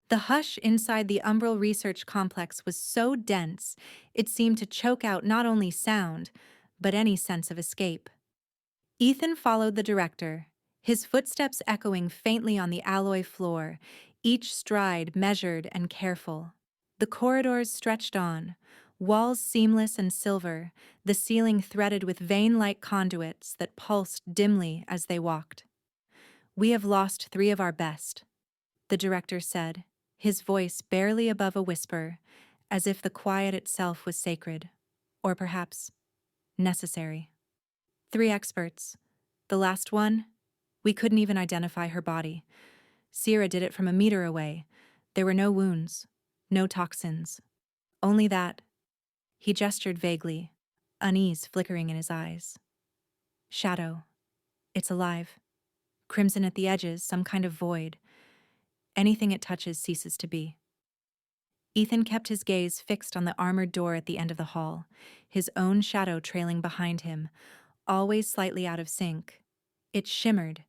The hush inside the Umbral Research Complex was so dense, it seemed to choke out not only sound, but any sense of escape. Ethan followed the director, his footsteps echoing faintly on the alloy floor, each stride measured and careful. The corridors stretched on, walls seamless and silver, the ceiling threaded with vein-like conduits that pulsed dimly as they walked. "We have lost 3 of our best," the director said, his voice barely above a whisper, as if the quiet itself was sacred, or perhaps necessary. 3 experts. The last one, we couldn't even identify her body. Sierra did it from a meter away. There were no wounds, no toxins. Only that. He gestured vaguely, unease flickering in his eyes. Shadow. It's alive. Crimson at the edges, some kind of void. Anything it touches ceases to be. Ethan kept his gaze fixed on the armored door at the end of the hall, his own shadow trailing behind him, always slightly out of sync. It shimmered,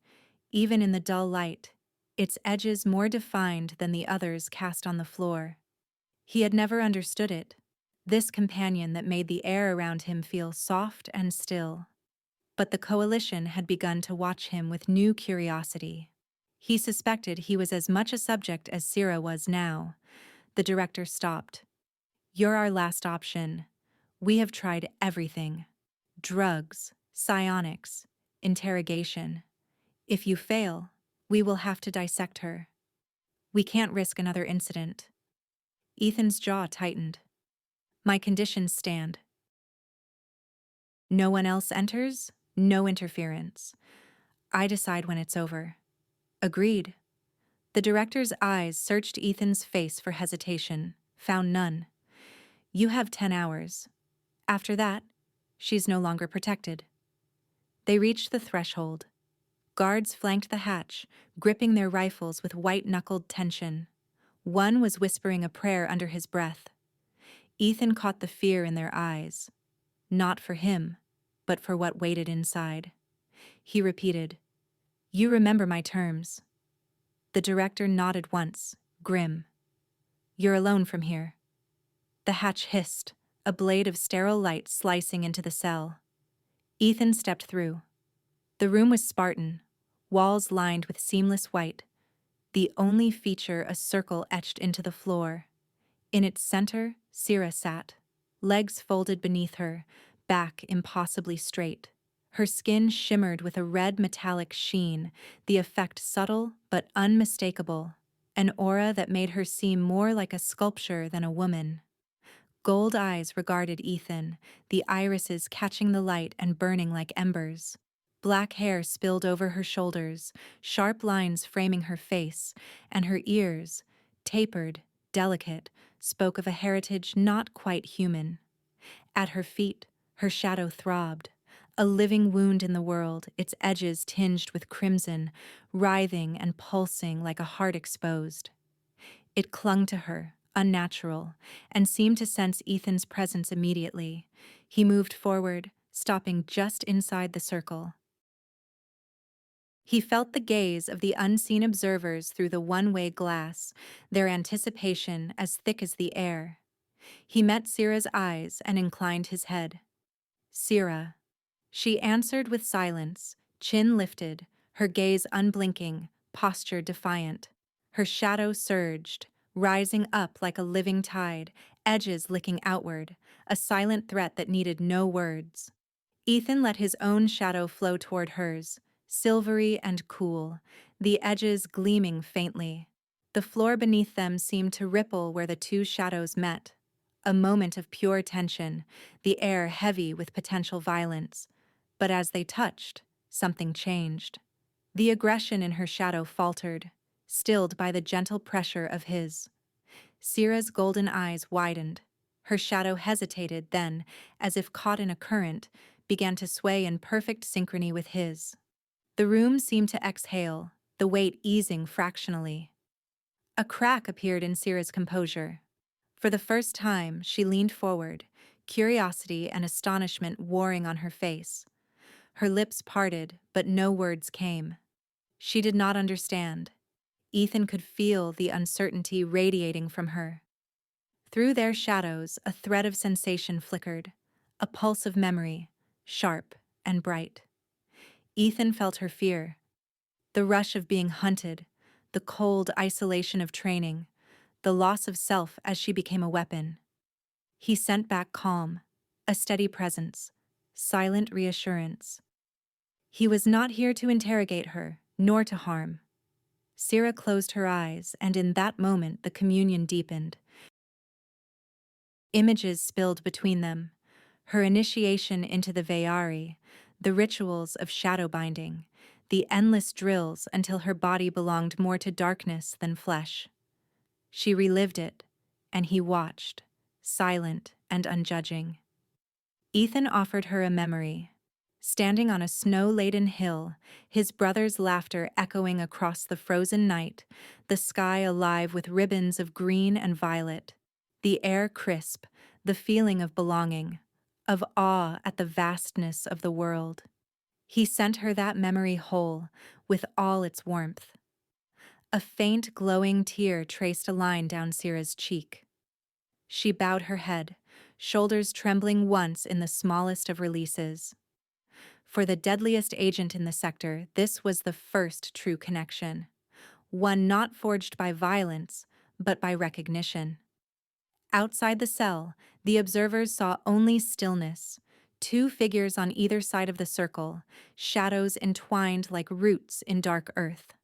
even in the dull light, its edges more defined than the others cast on the floor. He had never understood it, this companion that made the air around him feel soft and still. But the coalition had begun to watch him with new curiosity. He suspected he was as much a subject as Sierra was now. The director stopped. "You're our last option. We have tried everything. Drugs, psionics, interrogation. If you fail, we will have to dissect her. We can't risk another incident." Ethan's jaw tightened. "My conditions stand. No one else enters, no interference. I decide when it's over." "Agreed." The director's eyes searched Ethan's face for hesitation, found none. "You have 10 hours. After that, she's no longer protected." They reached the threshold. Guards flanked the hatch, gripping their rifles with white-knuckled tension. One was whispering a prayer under his breath. Ethan caught the fear in their eyes. Not for him, but for what waited inside. He repeated, "You remember my terms." The director nodded once, grim. "You're alone from here." The hatch hissed, a blade of sterile light slicing into the cell. Ethan stepped through. The room was Spartan, walls lined with seamless white, the only feature a circle etched into the floor. In its center, Sierra sat, legs folded beneath her, back impossibly straight. Her skin shimmered with a red metallic sheen, the effect subtle but unmistakable, an aura that made her seem more like a sculpture than a woman. Gold eyes regarded Ethan, the irises catching the light and burning like embers. Black hair spilled over her shoulders, sharp lines framing her face, and her ears, tapered, delicate, spoke of a heritage not quite human. At her feet, her shadow throbbed, a living wound in the world, its edges tinged with crimson, writhing and pulsing like a heart exposed. It clung to her, unnatural, and seemed to sense Ethan's presence immediately. He moved forward, stopping just inside the circle. He felt the gaze of the unseen observers through the one-way glass, their anticipation as thick as the air. He met Sierra's eyes and inclined his head. "Sierra." She answered with silence, chin lifted, her gaze unblinking, posture defiant. Her shadow surged, rising up like a living tide, edges licking outward, a silent threat that needed no words. Ethan let his own shadow flow toward hers, silvery and cool, the edges gleaming faintly. The floor beneath them seemed to ripple where the two shadows met. A moment of pure tension, the air heavy with potential violence. But as they touched, something changed. The aggression in her shadow faltered, stilled by the gentle pressure of his. Sierra's golden eyes widened. Her shadow hesitated, then, as if caught in a current, began to sway in perfect synchrony with his. The room seemed to exhale, the weight easing fractionally. A crack appeared in Sierra's composure. For the first time, she leaned forward, curiosity and astonishment warring on her face. Her lips parted, but no words came. She did not understand. Ethan could feel the uncertainty radiating from her. Through their shadows, a thread of sensation flickered, a pulse of memory, sharp and bright. Ethan felt her fear, the rush of being hunted, the cold isolation of training, the loss of self as she became a weapon. He sent back calm, a steady presence, silent reassurance. He was not here to interrogate her, nor to harm. Syrah closed her eyes, and in that moment the communion deepened. Images spilled between them, her initiation into the Veyari, the rituals of shadow binding, the endless drills until her body belonged more to darkness than flesh. She relived it, and he watched, silent and unjudging. Ethan offered her a memory. Standing on a snow-laden hill, his brother's laughter echoing across the frozen night, the sky alive with ribbons of green and violet, the air crisp, the feeling of belonging, of awe at the vastness of the world. He sent her that memory whole, with all its warmth. A faint, glowing tear traced a line down Syrah's cheek. She bowed her head, shoulders trembling once in the smallest of releases. For the deadliest agent in the sector, this was the first true connection. One not forged by violence, but by recognition. Outside the cell, the observers saw only stillness, two figures on either side of the circle, shadows entwined like roots in dark earth.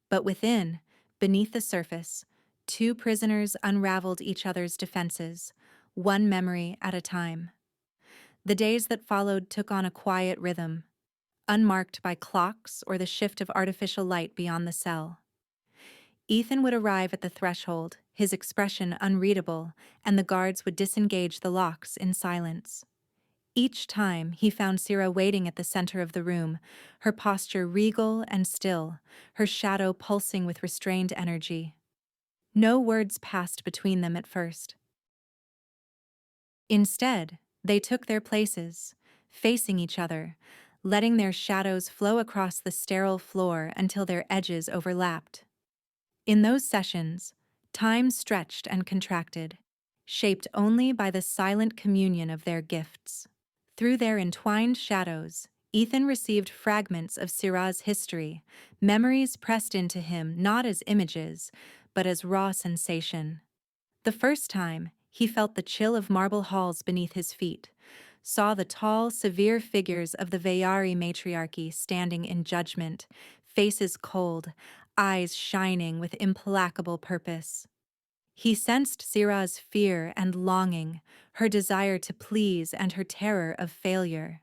But within, beneath the surface, two prisoners unraveled each other's defenses, one memory at a time. The days that followed took on a quiet rhythm, unmarked by clocks or the shift of artificial light beyond the cell. Ethan would arrive at the threshold, his expression unreadable, and the guards would disengage the locks in silence. Each time, he found Syrah waiting at the center of the room, her posture regal and still, her shadow pulsing with restrained energy. No words passed between them at first. Instead, they took their places, facing each other, letting their shadows flow across the sterile floor until their edges overlapped. In those sessions, time stretched and contracted, shaped only by the silent communion of their gifts. Through their entwined shadows, Ethan received fragments of Syrah's history, memories pressed into him not as images, but as raw sensation. The first time, he felt the chill of marble halls beneath his feet, saw the tall, severe figures of the Veyari matriarchy standing in judgment, faces cold, eyes shining with implacable purpose. He sensed Syrah's fear and longing, her desire to please and her terror of failure.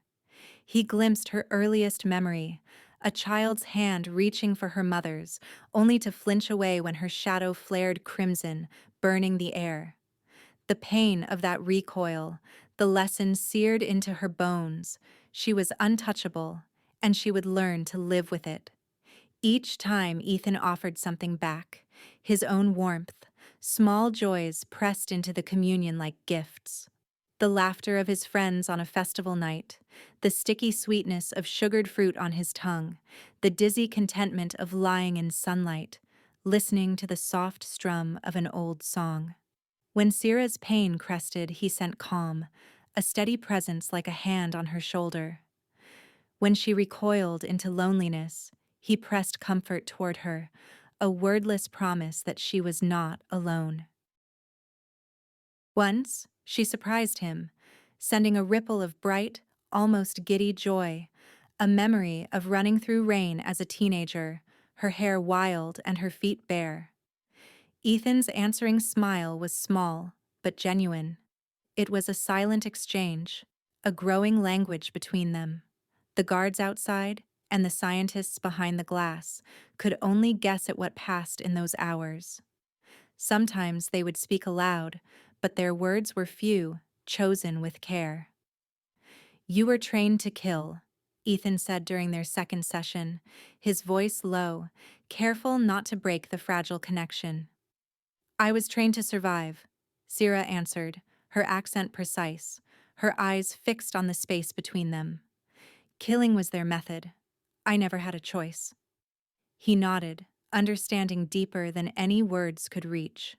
He glimpsed her earliest memory, a child's hand reaching for her mother's, only to flinch away when her shadow flared crimson, burning the air. The pain of that recoil, the lesson seared into her bones. She was untouchable, and she would learn to live with it. Each time Ethan offered something back, his own warmth, small joys pressed into the communion like gifts. The laughter of his friends on a festival night, the sticky sweetness of sugared fruit on his tongue, the dizzy contentment of lying in sunlight, listening to the soft strum of an old song. When Syrah's pain crested, he sent calm, a steady presence like a hand on her shoulder. When she recoiled into loneliness, he pressed comfort toward her, a wordless promise that she was not alone. Once, she surprised him, sending a ripple of bright, almost giddy joy, a memory of running through rain as a teenager, her hair wild and her feet bare. Ethan's answering smile was small, but genuine. It was a silent exchange, a growing language between them. The guards outside, and the scientists behind the glass, could only guess at what passed in those hours. Sometimes they would speak aloud, but their words were few, chosen with care. "You were trained to kill," Ethan said during their second session, his voice low, careful not to break the fragile connection. "I was trained to survive," Syrah answered, her accent precise, her eyes fixed on the space between them. "Killing was their method. I never had a choice." He nodded, understanding deeper than any words could reach.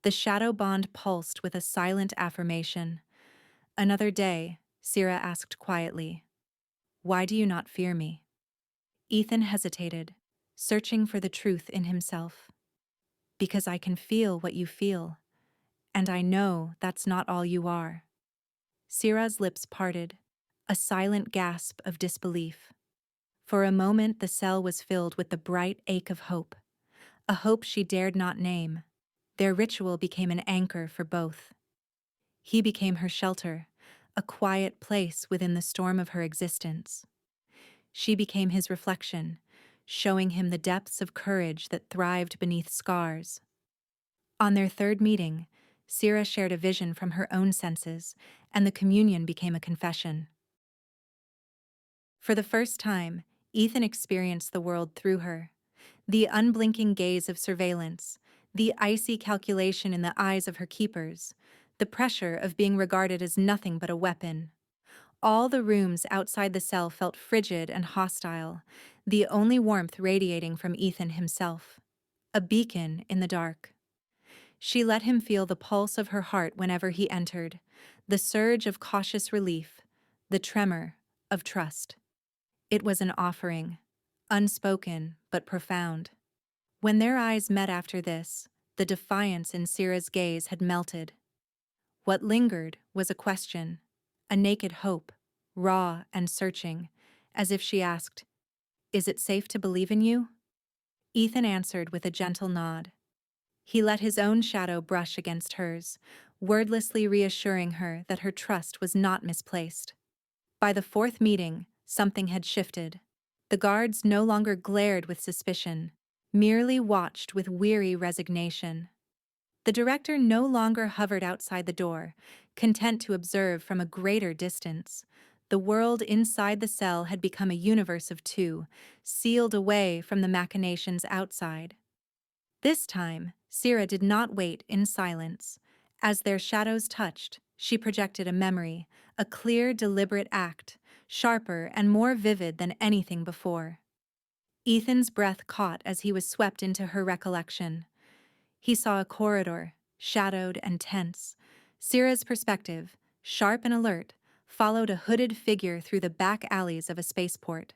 The shadow bond pulsed with a silent affirmation. "Another day," Syrah asked quietly. "Why do you not fear me?" Ethan hesitated, searching for the truth in himself. "Because I can feel what you feel, and I know that's not all you are." Syrah's lips parted, a silent gasp of disbelief. For a moment the cell was filled with the bright ache of hope, a hope she dared not name. Their ritual became an anchor for both. He became her shelter, a quiet place within the storm of her existence. She became his reflection, showing him the depths of courage that thrived beneath scars. On their third meeting, Syrah shared a vision from her own senses, and the communion became a confession. For the first time, Ethan experienced the world through her. The unblinking gaze of surveillance, the icy calculation in the eyes of her keepers, the pressure of being regarded as nothing but a weapon. All the rooms outside the cell felt frigid and hostile, the only warmth radiating from Ethan himself. A beacon in the dark. She let him feel the pulse of her heart whenever he entered, the surge of cautious relief, the tremor of trust. It was an offering, unspoken but profound. When their eyes met after this, the defiance in Syrah's gaze had melted. What lingered was a question, a naked hope, raw and searching, as if she asked, "Is it safe to believe in you?" Ethan answered with a gentle nod. He let his own shadow brush against hers, wordlessly reassuring her that her trust was not misplaced. By the fourth meeting, something had shifted. The guards no longer glared with suspicion, merely watched with weary resignation. The director no longer hovered outside the door, content to observe from a greater distance. The world inside the cell had become a universe of two, sealed away from the machinations outside. This time, Syrah did not wait in silence. As their shadows touched, she projected a memory, a clear, deliberate act, sharper and more vivid than anything before. Ethan's breath caught as he was swept into her recollection. He saw a corridor, shadowed and tense. Syrah's perspective, sharp and alert, followed a hooded figure through the back alleys of a spaceport.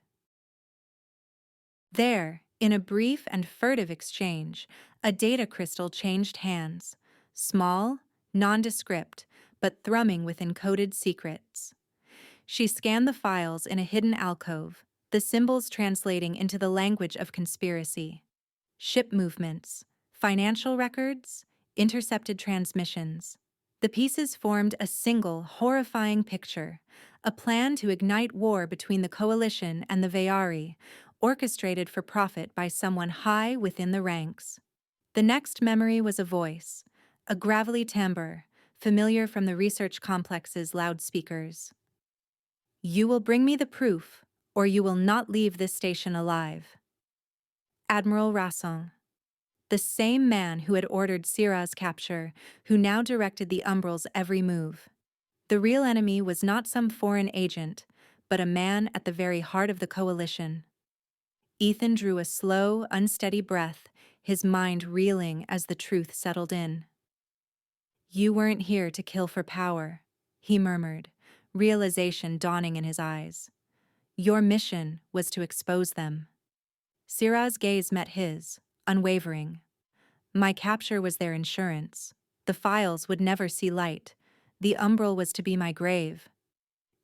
There, in a brief and furtive exchange, a data crystal changed hands. Small, nondescript, but thrumming with encoded secrets. She scanned the files in a hidden alcove, the symbols translating into the language of conspiracy. Ship movements, financial records, intercepted transmissions. The pieces formed a single, horrifying picture, a plan to ignite war between the Coalition and the Veyari, orchestrated for profit by someone high within the ranks. The next memory was a voice, a gravelly timbre, familiar from the research complex's loudspeakers. "You will bring me the proof, or you will not leave this station alive." Admiral Rasson. The same man who had ordered Syrah's capture, who now directed the Umbral's every move. The real enemy was not some foreign agent, but a man at the very heart of the Coalition. Ethan drew a slow, unsteady breath, his mind reeling as the truth settled in. "You weren't here to kill for power," he murmured, realization dawning in his eyes. "Your mission was to expose them." Syrah's gaze met his, unwavering. "My capture was their insurance. The files would never see light. The Umbral was to be my grave."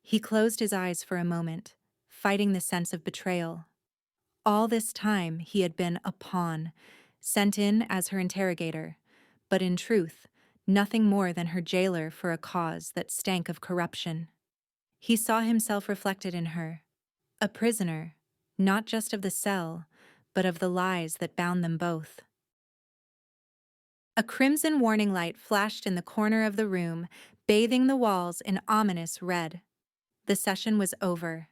He closed his eyes for a moment, fighting the sense of betrayal. All this time he had been a pawn, sent in as her interrogator, but in truth, nothing more than her jailer for a cause that stank of corruption. He saw himself reflected in her, a prisoner, not just of the cell, but of the lies that bound them both. A crimson warning light flashed in the corner of the room, bathing the walls in ominous red. The session was over.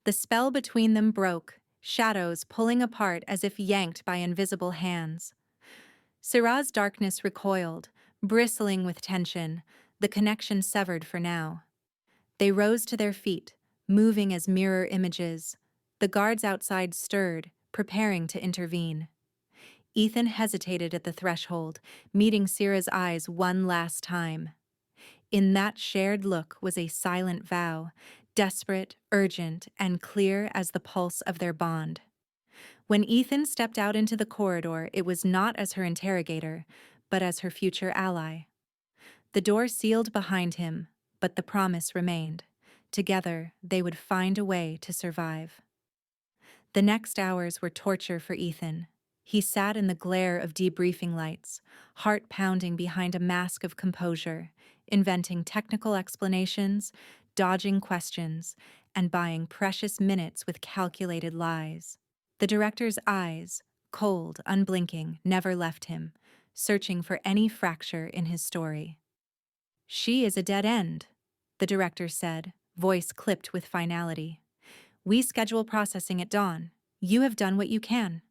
The spell between them broke, shadows pulling apart as if yanked by invisible hands. Syrah's darkness recoiled, bristling with tension, the connection severed for now. They rose to their feet, moving as mirror images. The guards outside stirred, preparing to intervene. Ethan hesitated at the threshold, meeting Syrah's eyes one last time. In that shared look was a silent vow, desperate, urgent, and clear as the pulse of their bond. When Ethan stepped out into the corridor, it was not as her interrogator, but as her future ally. The door sealed behind him, but the promise remained. Together, they would find a way to survive. The next hours were torture for Ethan. He sat in the glare of debriefing lights, heart pounding behind a mask of composure, inventing technical explanations, dodging questions, and buying precious minutes with calculated lies. The director's eyes, cold, unblinking, never left him, searching for any fracture in his story. "She is a dead end," the director said, voice clipped with finality. "We schedule processing at dawn. You have done what you can."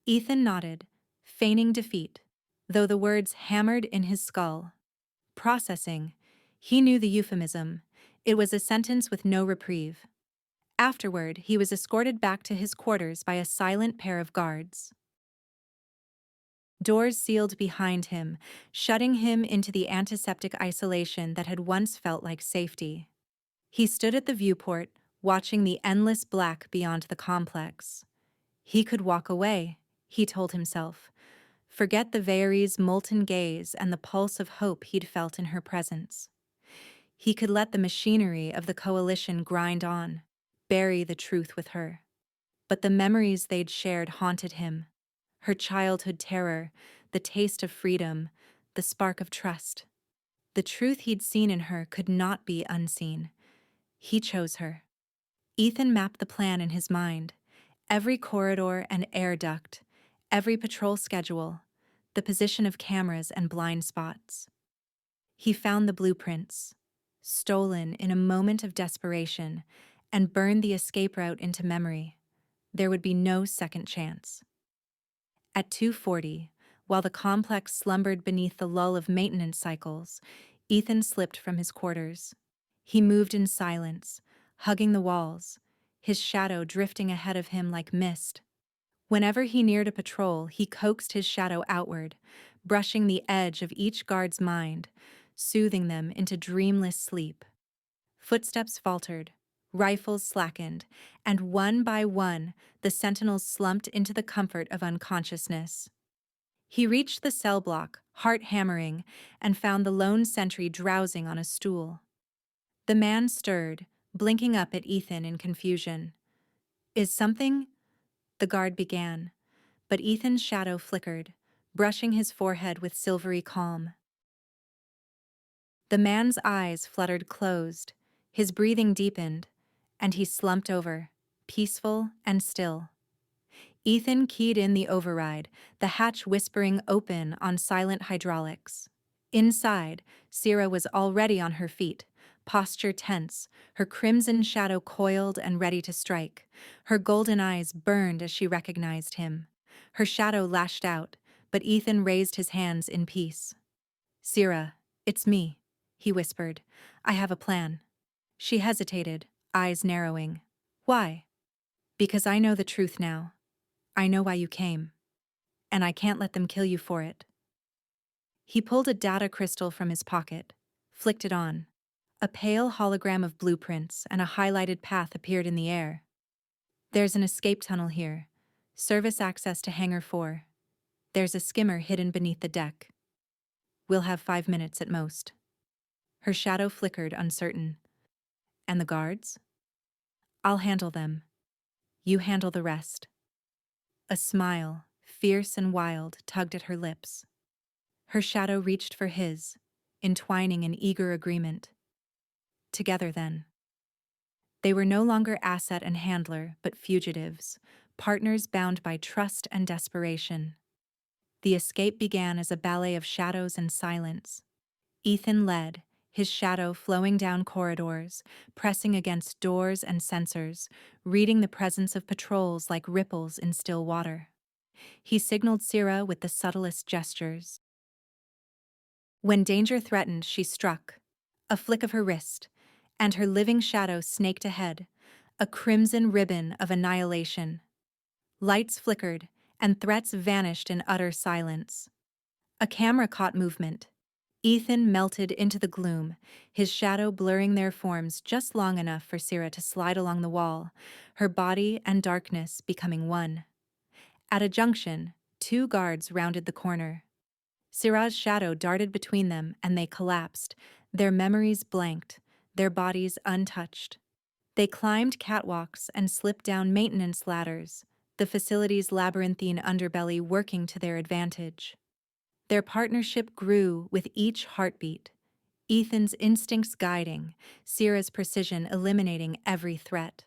Ethan nodded, feigning defeat, though the words hammered in his skull. Processing. He knew the euphemism. It was a sentence with no reprieve. Afterward, he was escorted back to his quarters by a silent pair of guards. Doors sealed behind him, shutting him into the antiseptic isolation that had once felt like safety. He stood at the viewport, watching the endless black beyond the complex. He could walk away, he told himself. Forget the Very's molten gaze and the pulse of hope he'd felt in her presence. He could let the machinery of the coalition grind on, bury the truth with her. But the memories they'd shared haunted him. Her childhood terror, the taste of freedom, the spark of trust. The truth he'd seen in her could not be unseen. He chose her. Ethan mapped the plan in his mind. Every corridor and air duct, every patrol schedule, the position of cameras and blind spots. He found the blueprints, stolen in a moment of desperation, and burned the escape route into memory. There would be no second chance. At 2:40, while the complex slumbered beneath the lull of maintenance cycles, Ethan slipped from his quarters. He moved in silence, hugging the walls, his shadow drifting ahead of him like mist. Whenever he neared a patrol, he coaxed his shadow outward, brushing the edge of each guard's mind, soothing them into dreamless sleep. Footsteps faltered, rifles slackened, and one by one, the sentinels slumped into the comfort of unconsciousness. He reached the cell block, heart hammering, and found the lone sentry drowsing on a stool. The man stirred, blinking up at Ethan in confusion. "Is something?" the guard began, but Ethan's shadow flickered, brushing his forehead with silvery calm. The man's eyes fluttered closed, his breathing deepened, and he slumped over, peaceful and still. Ethan keyed in the override, the hatch whispering open on silent hydraulics. Inside, Syrah was already on her feet, posture tense, her crimson shadow coiled and ready to strike. Her golden eyes burned as she recognized him. Her shadow lashed out, but Ethan raised his hands in peace. "Syrah, it's me," he whispered. "I have a plan." She hesitated, eyes narrowing. "Why?" "Because I know the truth now. I know why you came. And I can't let them kill you for it." He pulled a data crystal from his pocket, flicked it on. A pale hologram of blueprints and a highlighted path appeared in the air. "There's an escape tunnel here. Service access to Hangar 4. There's a skimmer hidden beneath the deck. We'll have 5 minutes at most." Her shadow flickered, uncertain. "And the guards?" "I'll handle them. You handle the rest." A smile, fierce and wild, tugged at her lips. Her shadow reached for his, entwining in eager agreement. Together, then. They were no longer asset and handler, but fugitives, partners bound by trust and desperation. The escape began as a ballet of shadows and silence. Ethan led, his shadow flowing down corridors, pressing against doors and sensors, reading the presence of patrols like ripples in still water. He signaled Syrah with the subtlest gestures. When danger threatened, she struck. A flick of her wrist, and her living shadow snaked ahead, a crimson ribbon of annihilation. Lights flickered, and threats vanished in utter silence. A camera caught movement. Ethan melted into the gloom, his shadow blurring their forms just long enough for Syrah to slide along the wall, her body and darkness becoming one. At a junction, two guards rounded the corner. Syrah's shadow darted between them and they collapsed, their memories blanked, their bodies untouched. They climbed catwalks and slipped down maintenance ladders, the facility's labyrinthine underbelly working to their advantage. Their partnership grew with each heartbeat, Ethan's instincts guiding, Syrah's precision eliminating every threat.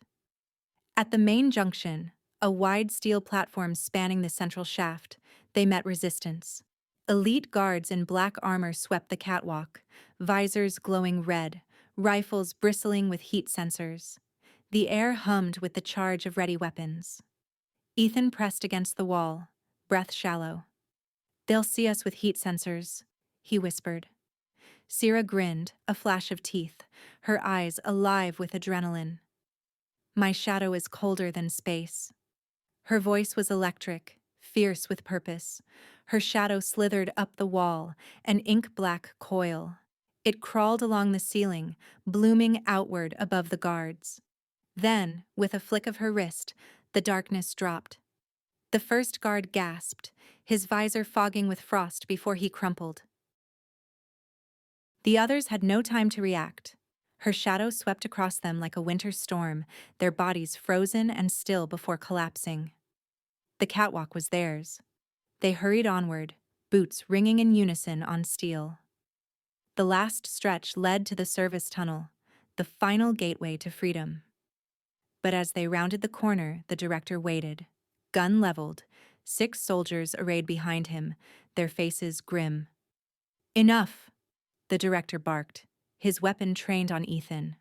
At the main junction, a wide steel platform spanning the central shaft, they met resistance. Elite guards in black armor swept the catwalk, visors glowing red, rifles bristling with heat sensors. The air hummed with the charge of ready weapons. Ethan pressed against the wall, breath shallow. "They'll see us with heat sensors," he whispered. Syrah grinned, a flash of teeth, her eyes alive with adrenaline. "My shadow is colder than space." Her voice was electric, fierce with purpose. Her shadow slithered up the wall, an ink-black coil. It crawled along the ceiling, blooming outward above the guards. Then, with a flick of her wrist, the darkness dropped. The first guard gasped, his visor fogging with frost before he crumpled. The others had no time to react. Her shadow swept across them like a winter storm, their bodies frozen and still before collapsing. The catwalk was theirs. They hurried onward, boots ringing in unison on steel. The last stretch led to the service tunnel, the final gateway to freedom. But as they rounded the corner, the director waited, gun leveled, 6 soldiers arrayed behind him, their faces grim. "Enough!" the director barked, his weapon trained on Ethan.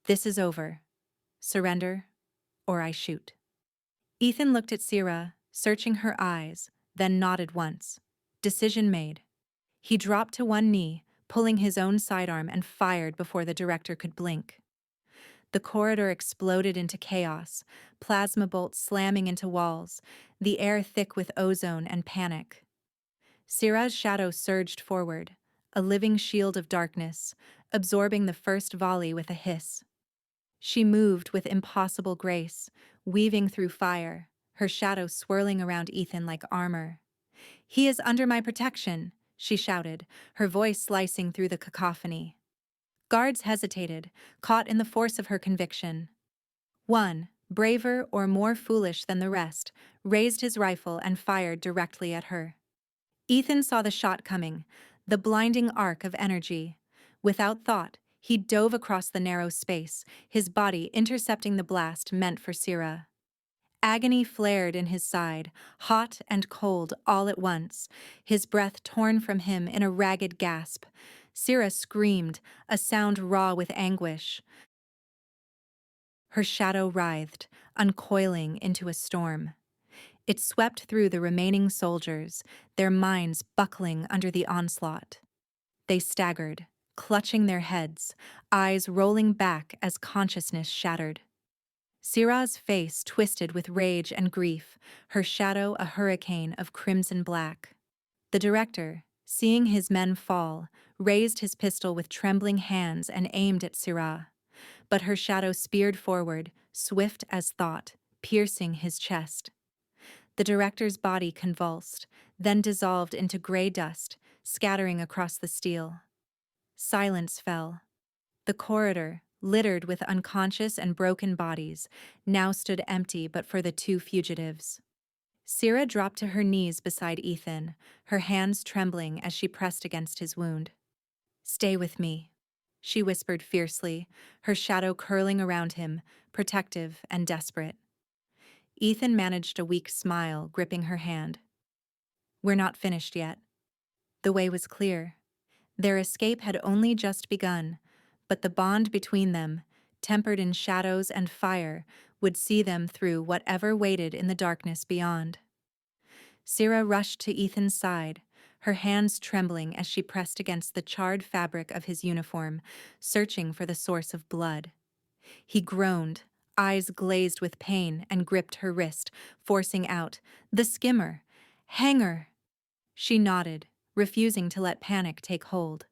"This is over. Surrender, or I shoot." Ethan looked at Syrah, searching her eyes, then nodded once. Decision made. He dropped to one knee, pulling his own sidearm and fired before the director could blink. The corridor exploded into chaos, plasma bolts slamming into walls, the air thick with ozone and panic. Syrah's shadow surged forward, a living shield of darkness, absorbing the first volley with a hiss. She moved with impossible grace, weaving through fire, her shadow swirling around Ethan like armor. "He is under my protection," she shouted, her voice slicing through the cacophony. Guards hesitated, caught in the force of her conviction. One, braver or more foolish than the rest, raised his rifle and fired directly at her. Ethan saw the shot coming, the blinding arc of energy. Without thought, he dove across the narrow space, his body intercepting the blast meant for Syrah. Agony flared in his side, hot and cold all at once, his breath torn from him in a ragged gasp. Syrah screamed, a sound raw with anguish. Her shadow writhed, uncoiling into a storm. It swept through the remaining soldiers, their minds buckling under the onslaught. They staggered, clutching their heads, eyes rolling back as consciousness shattered. Syrah's face twisted with rage and grief, her shadow a hurricane of crimson black. The director, seeing his men fall, raised his pistol with trembling hands and aimed at Syrah. But her shadow speared forward, swift as thought, piercing his chest. The director's body convulsed, then dissolved into gray dust, scattering across the steel. Silence fell. The corridor, littered with unconscious and broken bodies, now stood empty but for the 2 fugitives. Syrah dropped to her knees beside Ethan, her hands trembling as she pressed against his wound. "Stay with me," she whispered fiercely, her shadow curling around him, protective and desperate. Ethan managed a weak smile, gripping her hand. "We're not finished yet." The way was clear. Their escape had only just begun, but the bond between them, tempered in shadows and fire, would see them through whatever waited in the darkness beyond. Syrah rushed to Ethan's side, her hands trembling as she pressed against the charred fabric of his uniform, searching for the source of blood. He groaned, eyes glazed with pain, and gripped her wrist, forcing out, "The skimmer! Hanger!" She nodded, refusing to let panic take hold.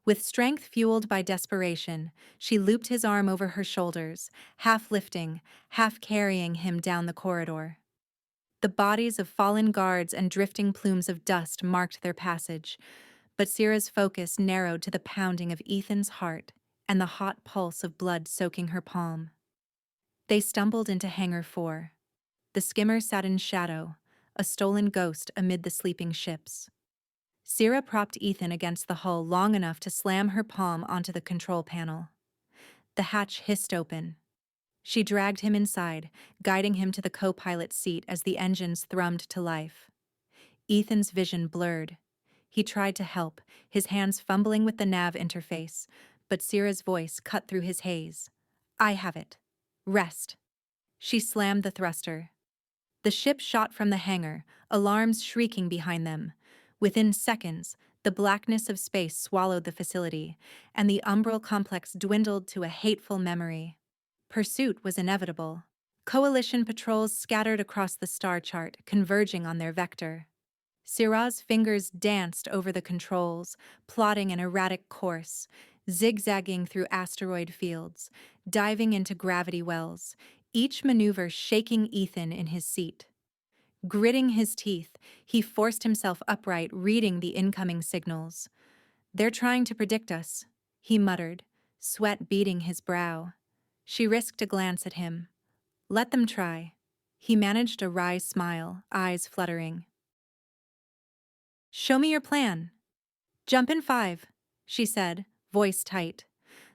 With strength fueled by desperation, she looped his arm over her shoulders, half lifting, half carrying him down the corridor. The bodies of fallen guards and drifting plumes of dust marked their passage, but Syrah's focus narrowed to the pounding of Ethan's heart and the hot pulse of blood soaking her palm. They stumbled into Hangar 4. The skimmer sat in shadow, a stolen ghost amid the sleeping ships. Syrah propped Ethan against the hull long enough to slam her palm onto the control panel. The hatch hissed open. She dragged him inside, guiding him to the co-pilot's seat as the engines thrummed to life. Ethan's vision blurred. He tried to help, his hands fumbling with the nav interface, but Syrah's voice cut through his haze. "I have it. Rest." She slammed the thruster. The ship shot from the hangar, alarms shrieking behind them. Within seconds, the blackness of space swallowed the facility, and the umbral complex dwindled to a hateful memory. Pursuit was inevitable. Coalition patrols scattered across the star chart, converging on their vector. Syrah's fingers danced over the controls, plotting an erratic course, zigzagging through asteroid fields, diving into gravity wells, each maneuver shaking Ethan in his seat. Gritting his teeth, he forced himself upright, reading the incoming signals. "They're trying to predict us," he muttered, sweat beading his brow. She risked a glance at him. "Let them try." He managed a wry smile, eyes fluttering. "Show me your plan." "Jump in 5, she said, voice tight.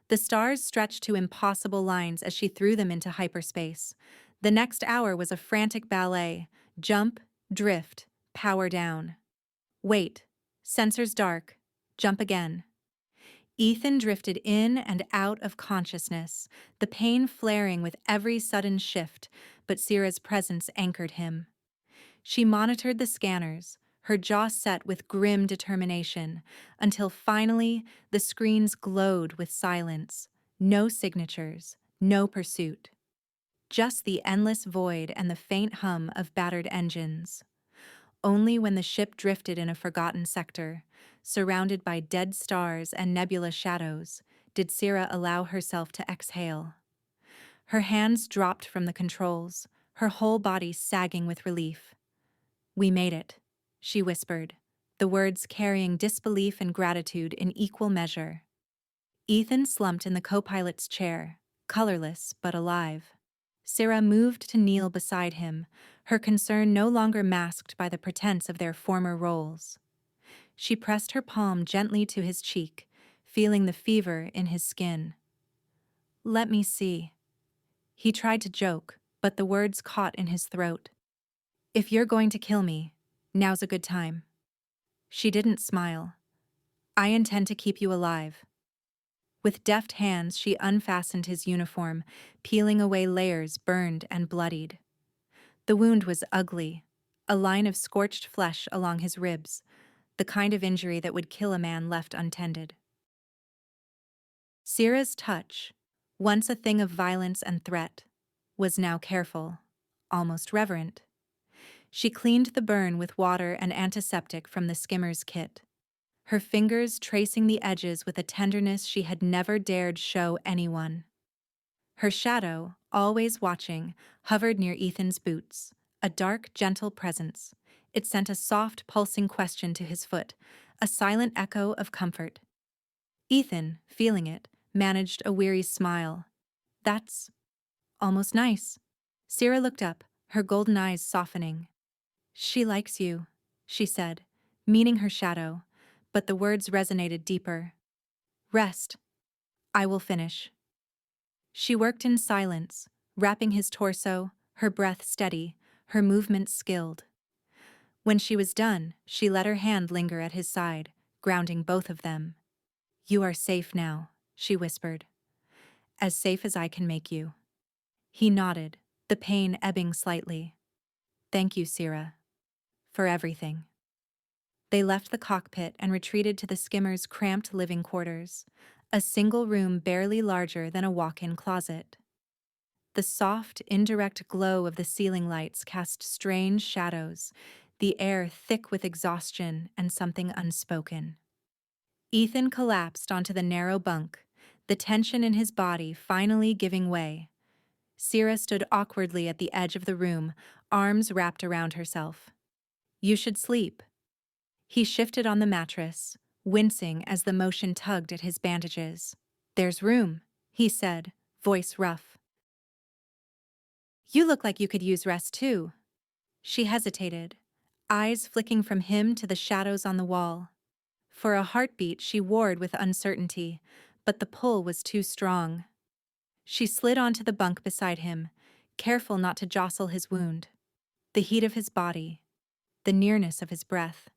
The stars stretched to impossible lines as she threw them into hyperspace. The next hour was a frantic ballet. Jump, drift, power down. Wait. Sensors dark. Jump again. Ethan drifted in and out of consciousness, the pain flaring with every sudden shift, but Syrah's presence anchored him. She monitored the scanners, her jaw set with grim determination, until finally the screens glowed with silence. No signatures, no pursuit. Just the endless void and the faint hum of battered engines. Only when the ship drifted in a forgotten sector, surrounded by dead stars and nebula shadows, did Syrah allow herself to exhale. Her hands dropped from the controls, her whole body sagging with relief. "We made it," she whispered, the words carrying disbelief and gratitude in equal measure. Ethan slumped in the co-pilot's chair, colorless but alive. Syrah moved to kneel beside him, her concern no longer masked by the pretense of their former roles. She pressed her palm gently to his cheek, feeling the fever in his skin. "Let me see." He tried to joke, but the words caught in his throat. "If you're going to kill me, now's a good time." She didn't smile. "I intend to keep you alive." With deft hands, she unfastened his uniform, peeling away layers burned and bloodied. The wound was ugly, a line of scorched flesh along his ribs, the kind of injury that would kill a man left untended. Syrah's touch, once a thing of violence and threat, was now careful, almost reverent. She cleaned the burn with water and antiseptic from the skimmer's kit, her fingers tracing the edges with a tenderness she had never dared show anyone. Her shadow, always watching, hovered near Ethan's boots, a dark, gentle presence. It sent a soft, pulsing question to his foot, a silent echo of comfort. Ethan, feeling it, managed a weary smile. "That's almost nice." Syrah looked up, her golden eyes softening. "She likes you," she said, meaning her shadow, but the words resonated deeper. "Rest. I will finish." She worked in silence, wrapping his torso, her breath steady, her movements skilled. When she was done, she let her hand linger at his side, grounding both of them. "You are safe now," she whispered. "As safe as I can make you." He nodded, the pain ebbing slightly. "Thank you, Syrah. For everything." They left the cockpit and retreated to the skimmer's cramped living quarters, a single room barely larger than a walk-in closet. The soft, indirect glow of the ceiling lights cast strange shadows, the air thick with exhaustion and something unspoken. Ethan collapsed onto the narrow bunk, the tension in his body finally giving way. Sierra stood awkwardly at the edge of the room, arms wrapped around herself. "You should sleep." He shifted on the mattress, wincing as the motion tugged at his bandages. "There's room," he said, voice rough. "You look like you could use rest too." She hesitated, eyes flicking from him to the shadows on the wall. For a heartbeat she warred with uncertainty, but the pull was too strong. She slid onto the bunk beside him, careful not to jostle his wound. The heat of his body, the nearness of his breath,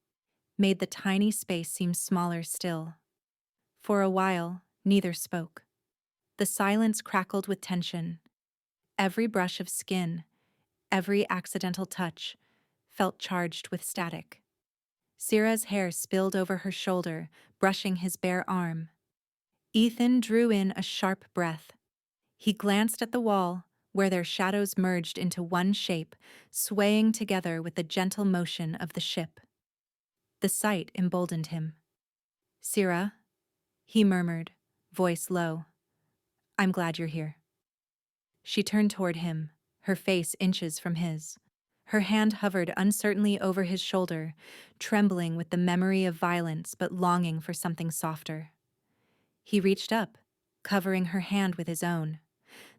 made the tiny space seem smaller still. For a while, neither spoke. The silence crackled with tension. Every brush of skin, every accidental touch, felt charged with static. Sierra's hair spilled over her shoulder, brushing his bare arm. Ethan drew in a sharp breath. He glanced at the wall, where their shadows merged into one shape, swaying together with the gentle motion of the ship. The sight emboldened him. "Sierra," he murmured, voice low. "I'm glad you're here." She turned toward him, her face inches from his. Her hand hovered uncertainly over his shoulder, trembling with the memory of violence but longing for something softer. He reached up, covering her hand with his own.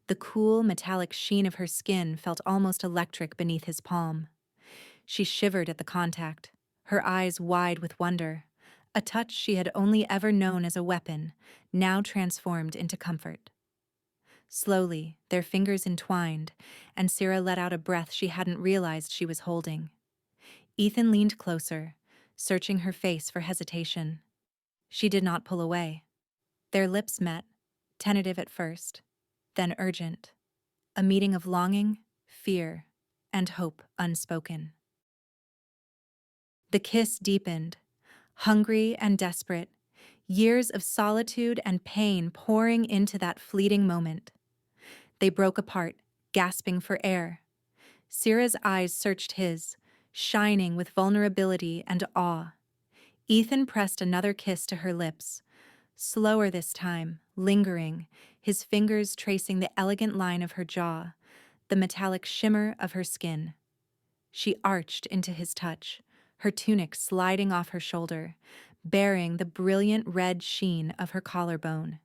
The cool, metallic sheen of her skin felt almost electric beneath his palm. She shivered at the contact, her eyes wide with wonder, a touch she had only ever known as a weapon, now transformed into comfort. Slowly, their fingers entwined, and Sierra let out a breath she hadn't realized she was holding. Ethan leaned closer, searching her face for hesitation. She did not pull away. Their lips met, tentative at first, then urgent. A meeting of longing, fear, and hope unspoken. The kiss deepened, hungry and desperate, years of solitude and pain pouring into that fleeting moment. They broke apart, gasping for air. Sierra's eyes searched his, shining with vulnerability and awe. Ethan pressed another kiss to her lips, slower this time, lingering, his fingers tracing the elegant line of her jaw, the metallic shimmer of her skin. She arched into his touch, her tunic sliding off her shoulder, bearing the brilliant red sheen of her collarbone.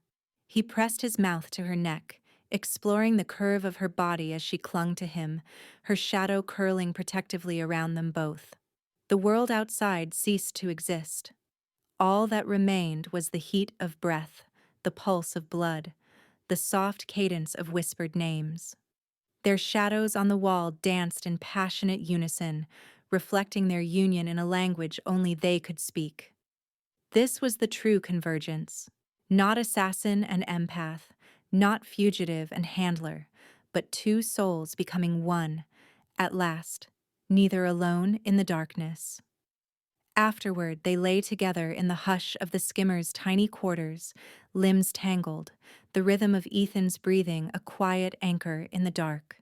He pressed his mouth to her neck, exploring the curve of her body as she clung to him, her shadow curling protectively around them both. The world outside ceased to exist. All that remained was the heat of breath, the pulse of blood, the soft cadence of whispered names. Their shadows on the wall danced in passionate unison, reflecting their union in a language only they could speak. This was the true convergence. Not assassin and empath, not fugitive and handler, but two souls becoming one, at last, neither alone in the darkness. Afterward, they lay together in the hush of the skimmer's tiny quarters, limbs tangled, the rhythm of Ethan's breathing a quiet anchor in the dark.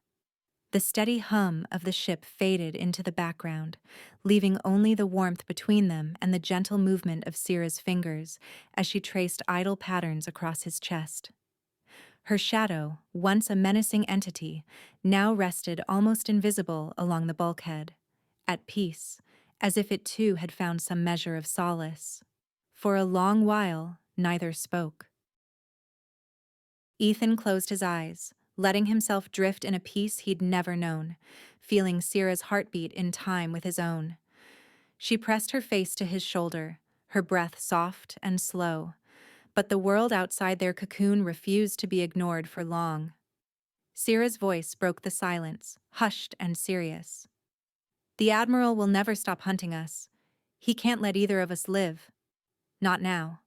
The steady hum of the ship faded into the background, leaving only the warmth between them and the gentle movement of Sierra's fingers as she traced idle patterns across his chest. Her shadow, once a menacing entity, now rested almost invisible along the bulkhead, at peace, as if it too had found some measure of solace. For a long while, neither spoke. Ethan closed his eyes, letting himself drift in a peace he'd never known, feeling Sierra's heartbeat in time with his own. She pressed her face to his shoulder, her breath soft and slow, but the world outside their cocoon refused to be ignored for long. Sierra's voice broke the silence, hushed and serious. "The Admiral will never stop hunting us. He can't let either of us live. Not now."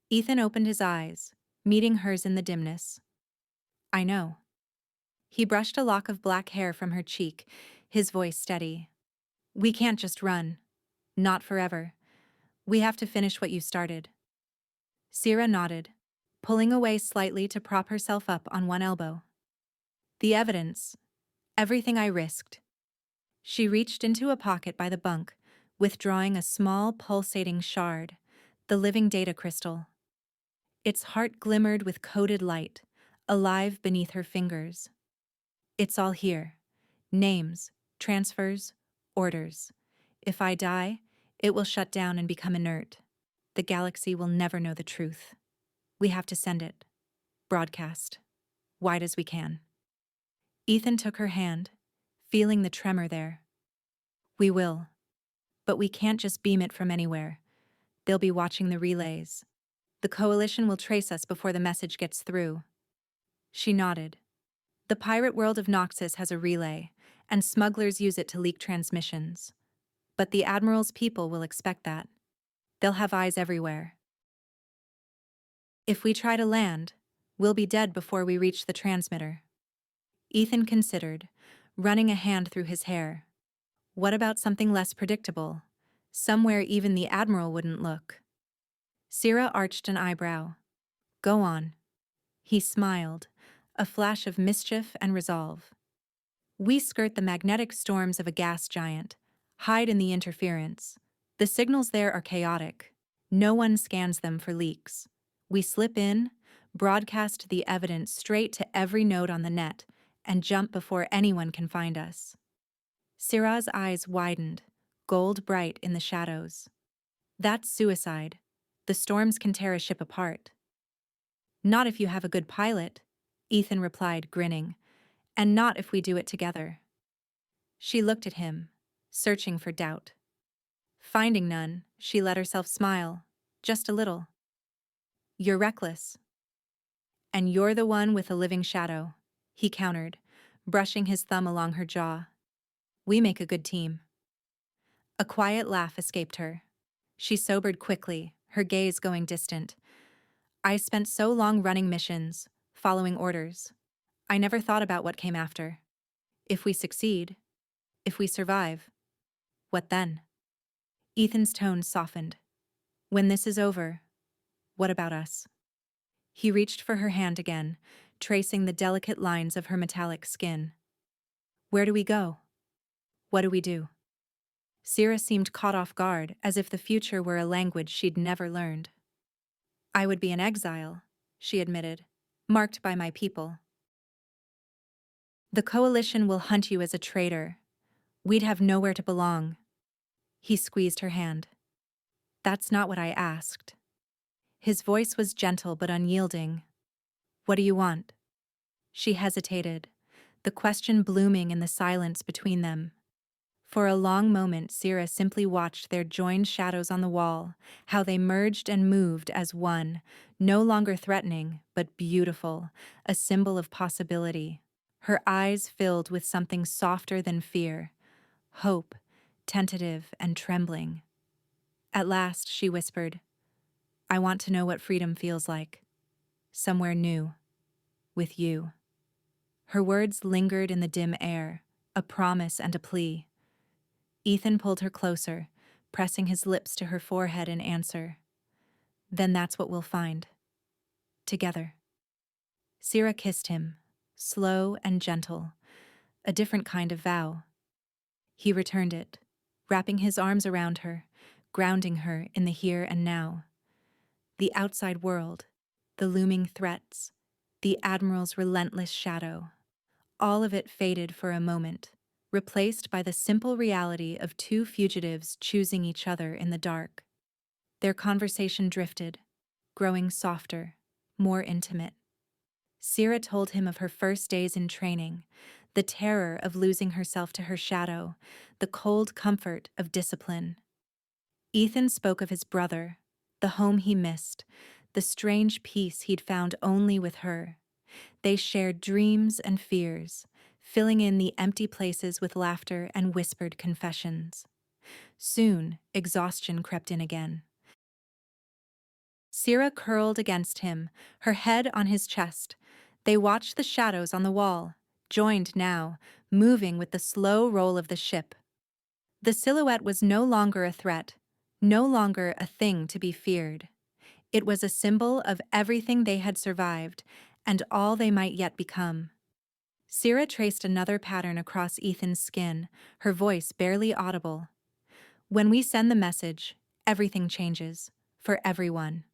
Ethan opened his eyes, meeting hers in the dimness. "I know." He brushed a lock of black hair from her cheek, his voice steady. "We can't just run. Not forever. We have to finish what you started." Sierra nodded, pulling away slightly to prop herself up on one elbow. The evidence. Everything I risked. She reached into a pocket by the bunk, withdrawing a small, pulsating shard, the living data crystal. Its heart glimmered with coded light, alive beneath her fingers. It's all here. Names, transfers, orders. If I die, it will shut down and become inert. The galaxy will never know the truth. We have to send it. Broadcast. Wide as we can. Ethan took her hand, feeling the tremor there. We will. But we can't just beam it from anywhere. They'll be watching the relays. The coalition will trace us before the message gets through. She nodded. The pirate world of Noxus has a relay, and smugglers use it to leak transmissions. But the Admiral's people will expect that. They'll have eyes everywhere. If we try to land, we'll be dead before we reach the transmitter. Ethan considered, running a hand through his hair. What about something less predictable? Somewhere even the Admiral wouldn't look. Syrah arched an eyebrow. Go on. He smiled, a flash of mischief and resolve. We skirt the magnetic storms of a gas giant, hide in the interference. The signals there are chaotic. No one scans them for leaks. We slip in, broadcast the evidence straight to every node on the net, and jump before anyone can find us. Syrah's eyes widened, gold bright in the shadows. That's suicide. The storms can tear a ship apart. Not if you have a good pilot, Ethan replied, grinning, and not if we do it together. She looked at him, searching for doubt. Finding none, she let herself smile, just a little. You're reckless. And you're the one with a living shadow, he countered, brushing his thumb along her jaw. We make a good team. A quiet laugh escaped her. She sobered quickly, her gaze going distant. I spent so long running missions, following orders. I never thought about what came after. If we succeed, if we survive, what then? Ethan's tone softened. When this is over, what about us? He reached for her hand again, tracing the delicate lines of her metallic skin. Where do we go? What do we do? Syrah seemed caught off guard, as if the future were a language she'd never learned. I would be in exile, she admitted, marked by my people. The coalition will hunt you as a traitor. We'd have nowhere to belong. He squeezed her hand. That's not what I asked. His voice was gentle but unyielding. What do you want? She hesitated, the question blooming in the silence between them. For a long moment, Syrah simply watched their joined shadows on the wall, how they merged and moved as one, no longer threatening, but beautiful, a symbol of possibility. Her eyes filled with something softer than fear, hope, tentative and trembling. At last, she whispered, I want to know what freedom feels like. Somewhere new. With you. Her words lingered in the dim air, a promise and a plea. Ethan pulled her closer, pressing his lips to her forehead in answer. Then that's what we'll find. Together. Syrah kissed him, slow and gentle, a different kind of vow. He returned it, wrapping his arms around her, grounding her in the here and now. The outside world, the looming threats, the Admiral's relentless shadow. All of it faded for a moment, replaced by the simple reality of two fugitives choosing each other in the dark. Their conversation drifted, growing softer, more intimate. Syrah told him of her first days in training, the terror of losing herself to her shadow, the cold comfort of discipline. Ethan spoke of his brother, the home he missed, the strange peace he'd found only with her. They shared dreams and fears, filling in the empty places with laughter and whispered confessions. Soon, exhaustion crept in again. Syrah curled against him, her head on his chest. They watched the shadows on the wall, joined now, moving with the slow roll of the ship. The silhouette was no longer a threat, no longer a thing to be feared. It was a symbol of everything they had survived and all they might yet become. Syrah traced another pattern across Ethan's skin, her voice barely audible. When we send the message, everything changes. For everyone.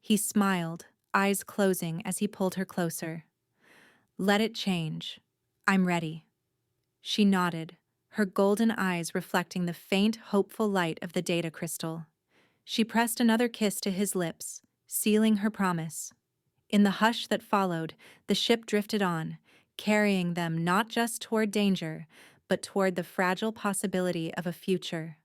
He smiled, eyes closing as he pulled her closer. Let it change. I'm ready. She nodded, her golden eyes reflecting the faint, hopeful light of the data crystal. She pressed another kiss to his lips, sealing her promise. In the hush that followed, the ship drifted on, carrying them not just toward danger, but toward the fragile possibility of a future.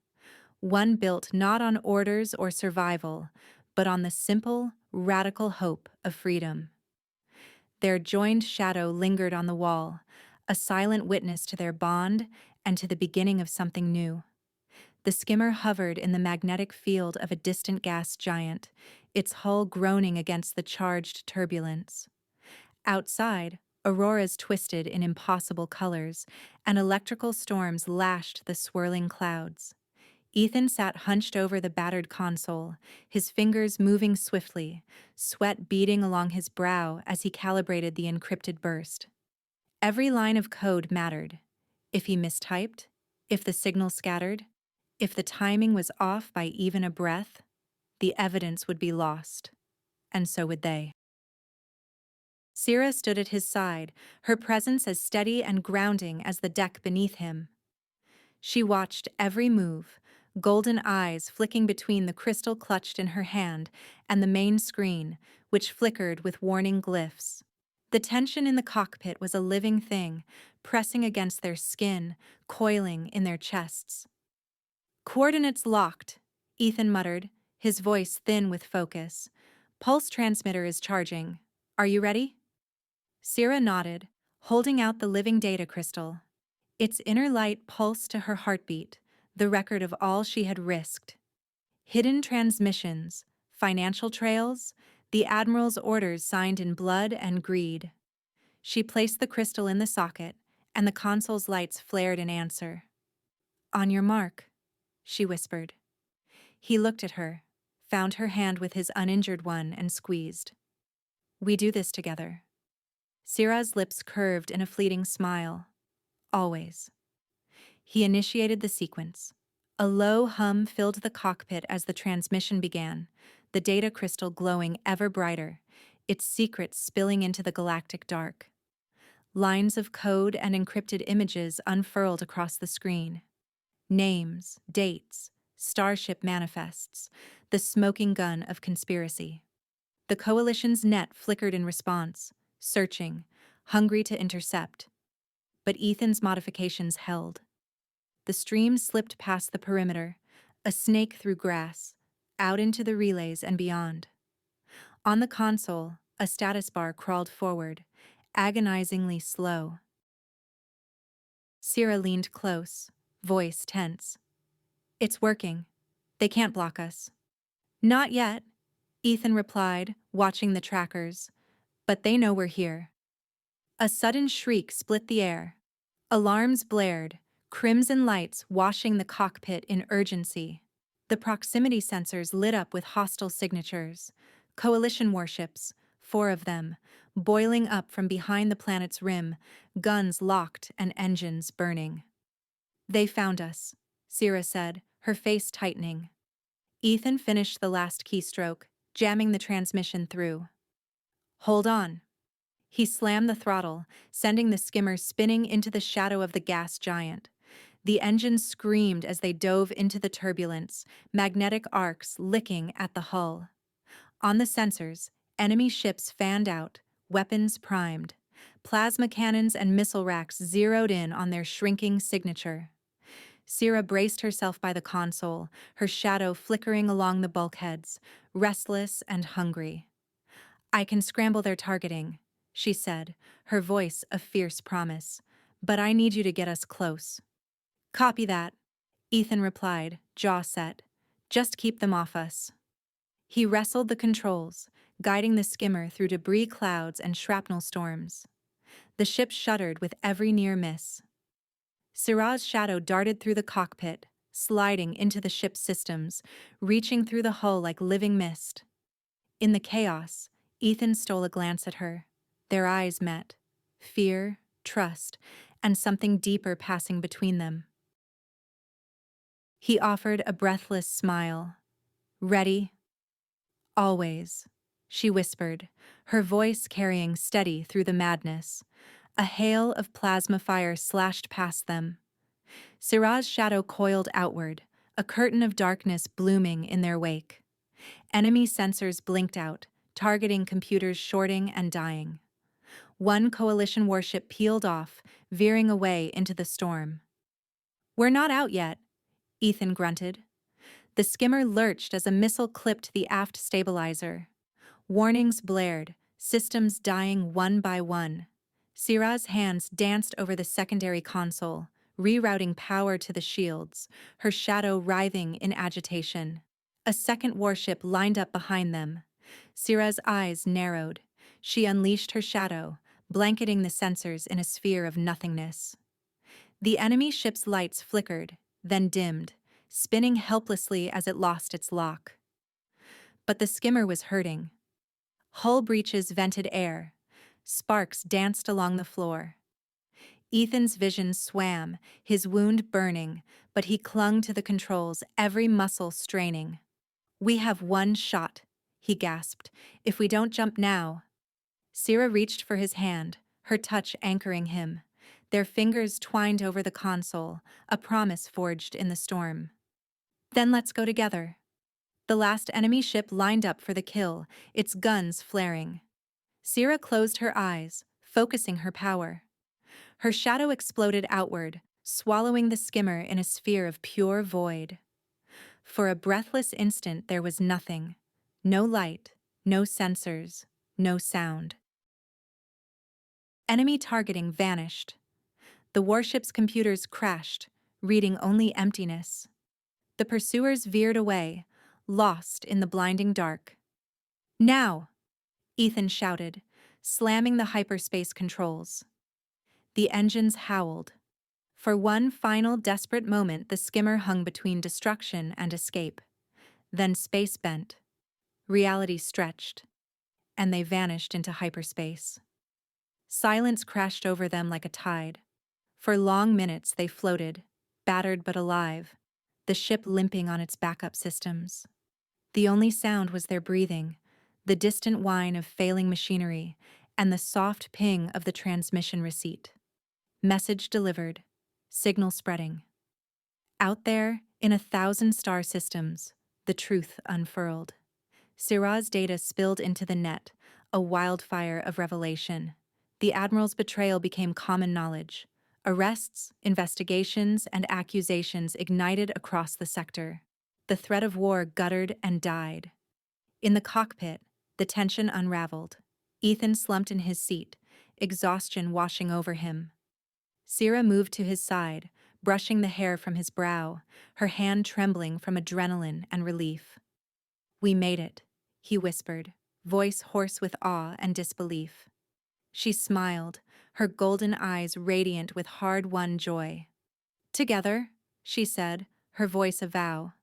One built not on orders or survival, but on the simple, radical hope of freedom. Their joined shadow lingered on the wall, a silent witness to their bond and to the beginning of something new. The skimmer hovered in the magnetic field of a distant gas giant, its hull groaning against the charged turbulence. Outside, auroras twisted in impossible colors, and electrical storms lashed the swirling clouds. Ethan sat hunched over the battered console, his fingers moving swiftly, sweat beading along his brow as he calibrated the encrypted burst. Every line of code mattered. If he mistyped, if the signal scattered, if the timing was off by even a breath, the evidence would be lost, and so would they. Syrah stood at his side, her presence as steady and grounding as the deck beneath him. She watched every move, golden eyes flicking between the crystal clutched in her hand and the main screen, which flickered with warning glyphs. The tension in the cockpit was a living thing, pressing against their skin, coiling in their chests. Coordinates locked, Ethan muttered, his voice thin with focus. Pulse transmitter is charging. Are you ready? Syrah nodded, holding out the living data crystal. Its inner light pulsed to her heartbeat, the record of all she had risked. Hidden transmissions, financial trails, the Admiral's orders signed in blood and greed. She placed the crystal in the socket, and the console's lights flared in answer. On your mark, she whispered. He looked at her, found her hand with his uninjured one, and squeezed. We do this together. Syrah's lips curved in a fleeting smile. Always. He initiated the sequence. A low hum filled the cockpit as the transmission began, the data crystal glowing ever brighter, its secrets spilling into the galactic dark. Lines of code and encrypted images unfurled across the screen. Names, dates, starship manifests, the smoking gun of conspiracy. The coalition's net flickered in response, searching, hungry to intercept. But Ethan's modifications held. The stream slipped past the perimeter, a snake through grass, out into the relays and beyond. On the console, a status bar crawled forward, agonizingly slow. Syrah leaned close, voice tense. It's working. They can't block us. Not yet, Ethan replied, watching the trackers. But they know we're here. A sudden shriek split the air. Alarms blared, crimson lights washing the cockpit in urgency. The proximity sensors lit up with hostile signatures. Coalition warships, 4 of them, boiling up from behind the planet's rim, guns locked and engines burning. They found us, Syrah said, her face tightening. Ethan finished the last keystroke, jamming the transmission through. Hold on. He slammed the throttle, sending the skimmer spinning into the shadow of the gas giant. The engines screamed as they dove into the turbulence, magnetic arcs licking at the hull. On the sensors, enemy ships fanned out, weapons primed. Plasma cannons and missile racks zeroed in on their shrinking signature. Syrah braced herself by the console, her shadow flickering along the bulkheads, restless and hungry. I can scramble their targeting, she said, her voice a fierce promise. But I need you to get us close. Copy that, Ethan replied, jaw set. Just keep them off us. He wrestled the controls, guiding the skimmer through debris clouds and shrapnel storms. The ship shuddered with every near miss. Syrah's shadow darted through the cockpit, sliding into the ship's systems, reaching through the hull like living mist. In the chaos, Ethan stole a glance at her. Their eyes met. Fear trust, and something deeper passing between them. He offered a breathless smile. "Ready?" "Always," she whispered, her voice carrying steady through the madness. A hail of plasma fire slashed past them. Syrah's shadow coiled outward, a curtain of darkness blooming in their wake. Enemy sensors blinked out, targeting computers shorting and dying. One coalition warship peeled off, veering away into the storm. "We're not out yet," Ethan grunted. The skimmer lurched as a missile clipped the aft stabilizer. Warnings blared, systems dying one by one. Syrah's hands danced over the secondary console, rerouting power to the shields, her shadow writhing in agitation. A second warship lined up behind them. Syrah's eyes narrowed. She unleashed her shadow, blanketing the sensors in a sphere of nothingness. The enemy ship's lights flickered, then dimmed, spinning helplessly as it lost its lock. But the skimmer was hurting. Hull breaches vented air. Sparks danced along the floor. Ethan's vision swam, his wound burning, but he clung to the controls, every muscle straining. "We have one shot," he gasped. "If we don't jump now." Syrah reached for his hand, her touch anchoring him. Their fingers twined over the console, a promise forged in the storm. "Then let's go together." The last enemy ship lined up for the kill, its guns flaring. Syrah closed her eyes, focusing her power. Her shadow exploded outward, swallowing the skimmer in a sphere of pure void. For a breathless instant there was nothing. No light, no sensors, no sound. Enemy targeting vanished. The warship's computers crashed, reading only emptiness. The pursuers veered away, lost in the blinding dark. "Now!" Ethan shouted, slamming the hyperspace controls. The engines howled. For one final desperate moment, the skimmer hung between destruction and escape. Then space bent. Reality stretched. And they vanished into hyperspace. Silence crashed over them like a tide. For long minutes they floated, battered but alive, the ship limping on its backup systems. The only sound was their breathing, the distant whine of failing machinery, and the soft ping of the transmission receipt. Message delivered, signal spreading. Out there, in 1,000 star systems, the truth unfurled. Syrah's data spilled into the net, a wildfire of revelation. The Admiral's betrayal became common knowledge. Arrests, investigations, and accusations ignited across the sector. The threat of war guttered and died. In the cockpit, the tension unraveled. Ethan slumped in his seat, exhaustion washing over him. Syrah moved to his side, brushing the hair from his brow, her hand trembling from adrenaline and relief. "We made it," he whispered, voice hoarse with awe and disbelief. She smiled, her golden eyes radiant with hard-won joy. "Together," she said, her voice a vow.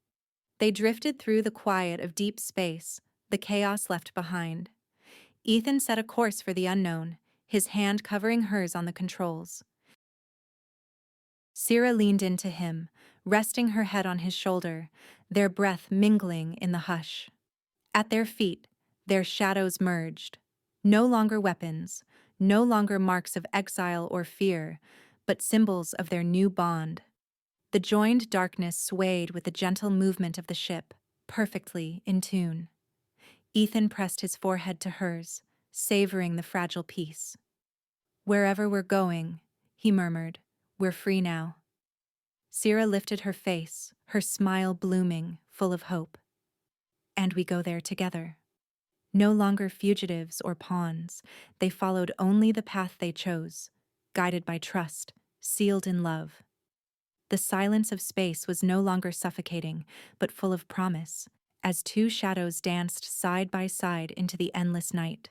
They drifted through the quiet of deep space, the chaos left behind. Ethan set a course for the unknown, his hand covering hers on the controls. Syrah leaned into him, resting her head on his shoulder, their breath mingling in the hush. At their feet, their shadows merged. No longer weapons, no longer marks of exile or fear, but symbols of their new bond. The joined darkness swayed with the gentle movement of the ship, perfectly in tune. Ethan pressed his forehead to hers, savoring the fragile peace. "Wherever we're going," he murmured, "we're free now." Syrah lifted her face, her smile blooming, full of hope. "And we go there together." No longer fugitives or pawns, they followed only the path they chose, guided by trust, sealed in love. The silence of space was no longer suffocating, but full of promise, as two shadows danced side by side into the endless night.